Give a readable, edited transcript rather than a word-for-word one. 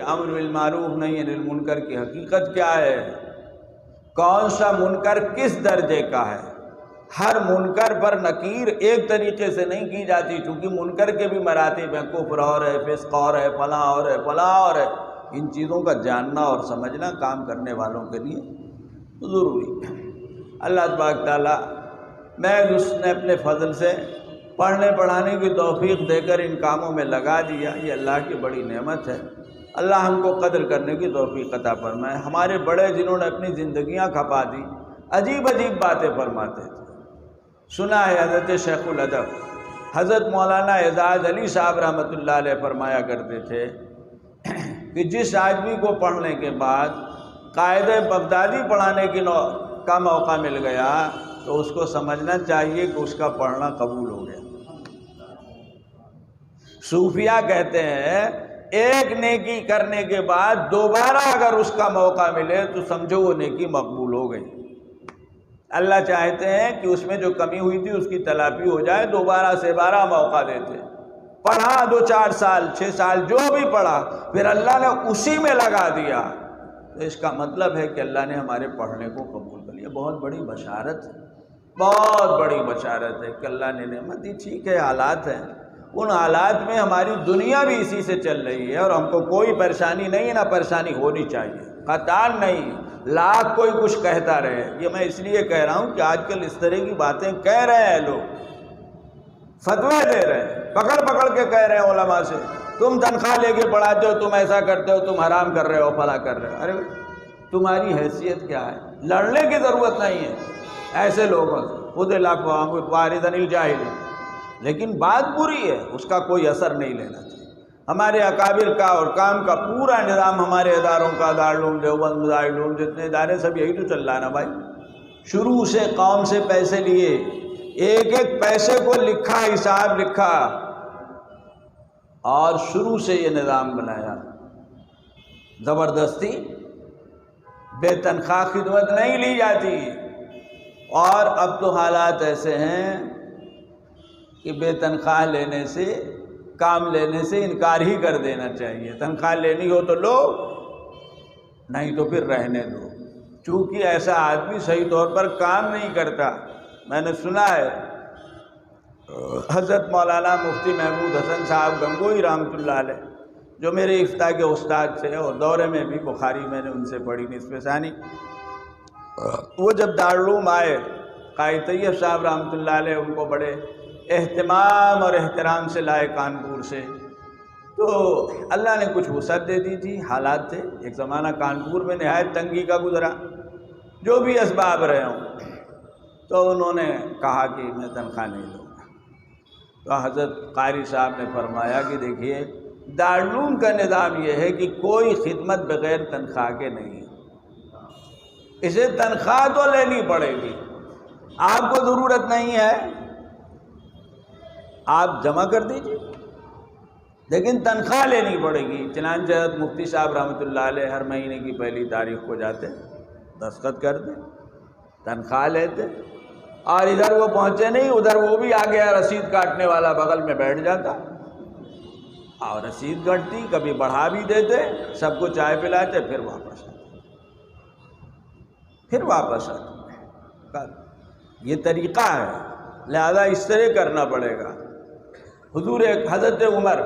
امر بالمعروف نہی عن المنکر کی حقیقت کیا ہے؟ کون سا منکر کس درجے کا ہے؟ ہر منکر پر نکیر ایک طریقے سے نہیں کی جاتی، چونکہ منکر کے بھی مراتب ہیں، کفر اور ہے، فسق اور ہے، فلاں اور ہے، فلاں اور ہے۔ ان چیزوں کا جاننا اور سمجھنا کام کرنے والوں کے لیے ضروری ہے۔ اللہ تبارک تعالیٰ محض اس نے اپنے فضل سے پڑھنے پڑھانے کی توفیق دے کر ان کاموں میں لگا دیا، یہ اللہ کی بڑی نعمت ہے۔ اللہ ہم کو قدر کرنے کی توفیق عطا فرمائے۔ ہمارے بڑے جنہوں نے اپنی زندگیاں کھپا دی، عجیب عجیب باتیں فرماتے تھے۔ سنا ہے حضرت شیخ الادب حضرت مولانا اعجاز علی صاحب رحمۃ اللہ علیہ فرمایا کرتے تھے کہ جس آدمی کو پڑھنے کے بعد قائد بغدادی پڑھانے کا موقع مل گیا تو اس کو سمجھنا چاہیے کہ اس کا پڑھنا قبول ہو گیا۔ صوفیہ کہتے ہیں ایک نیکی کرنے کے بعد دوبارہ اگر اس کا موقع ملے تو سمجھو وہ نیکی مقبول ہو گئی۔ اللہ چاہتے ہیں کہ اس میں جو کمی ہوئی تھی اس کی تلافی ہو جائے، دوبارہ سے بارہ موقع دیتے۔ پڑھا 2-4 سال 6 سال جو بھی پڑھا، پھر اللہ نے اسی میں لگا دیا، تو اس کا مطلب ہے کہ اللہ نے ہمارے پڑھنے کو قبول کر لیا۔ بہت بڑی بشارت ہے، بہت بڑی بشارت ہے کہ اللہ نے نعمت دی۔ ٹھیک ہے حالات ہیں، ان حالات میں ہماری دنیا بھی اسی سے چل رہی ہے اور ہم کو کوئی پریشانی نہیں ہے، نہ پریشانی ہونی چاہیے، قطعاً نہیں۔ لاکھ کوئی کچھ کہتا رہے، یہ میں اس لیے کہہ رہا ہوں کہ آج کل اس طرح کی باتیں کہہ رہے ہیں لوگ، فتوے دے رہے ہیں، پکڑ پکڑ کے کہہ رہے ہیں علماء سے، تم تنخواہ لے کے پڑھاتے ہو، تم ایسا کرتے ہو، تم حرام کر رہے ہو، فلاں کر رہے ہو۔ ارے تمہاری حیثیت کیا ہے؟ لڑنے کی ضرورت نہیں ہے ایسے لوگوں سے، خود واردن الجاہل، لیکن بات بری ہے، اس کا کوئی اثر نہیں لینا چاہیے۔ ہمارے اکابر کا اور کام کا پورا نظام ہمارے اداروں کا، دارالعلوم دیوبند، دارالعلوم جتنے ادارے سب یہی تو چل رہا ہے نا بھائی۔ شروع سے قوم سے پیسے لیے، ایک ایک پیسے کو لکھا، حساب لکھا، اور شروع سے یہ نظام بنایا۔ زبردستی بے تنخواہ خدمت نہیں لی جاتی، اور اب تو حالات ایسے ہیں کہ بے تنخواہ لینے سے، کام لینے سے انکار ہی کر دینا چاہیے۔ تنخواہ لینی ہو تو لو، نہیں تو پھر رہنے دو، چونکہ ایسا آدمی صحیح طور پر کام نہیں کرتا۔ میں نے سنا ہے حضرت مولانا مفتی محمود حسن صاحب گنگوئی رحمۃ اللہ علیہ، جو میرے افتاء کے استاد تھے اور دورے میں بھی بخاری میں نے ان سے پڑھی نصف ثانی، وہ جب دارالعلوم آئے، قائد طیب صاحب رحمۃ اللہ علیہ ان کو بڑے اہتمام اور احترام سے لائے کانپور سے، تو اللہ نے کچھ وسعت دے دی تھی، حالات تھے، ایک زمانہ کانپور میں نہایت تنگی کا گزرا، جو بھی اسباب رہے ہوں، تو انہوں نے کہا کہ میں تنخواہ نہیں لوں گا۔ تو حضرت قاری صاحب نے فرمایا کہ دیکھیے دارالعلوم کا نظام یہ ہے کہ کوئی خدمت بغیر تنخواہ کے نہیں، اسے تنخواہ تو لینی پڑے گی، آپ کو ضرورت نہیں ہے آپ جمع کر دیجیے، لیکن تنخواہ لینی پڑے گی۔ چنانچہ حضرت مفتی صاحب رحمۃ اللہ علیہ ہر مہینے کی پہلی تاریخ کو جاتے، دستخط کرتے، تنخواہ لیتے، اور ادھر وہ پہنچے نہیں، ادھر وہ بھی آ گیا رسید کاٹنے والا بغل میں بیٹھ جاتا، اور رسید کٹتی، کبھی بڑھا بھی دیتے، سب کو چائے پلاتے، پھر واپس آتے۔ یہ طریقہ ہے، لہذا اس طرح کرنا پڑے گا۔ حضرت عمر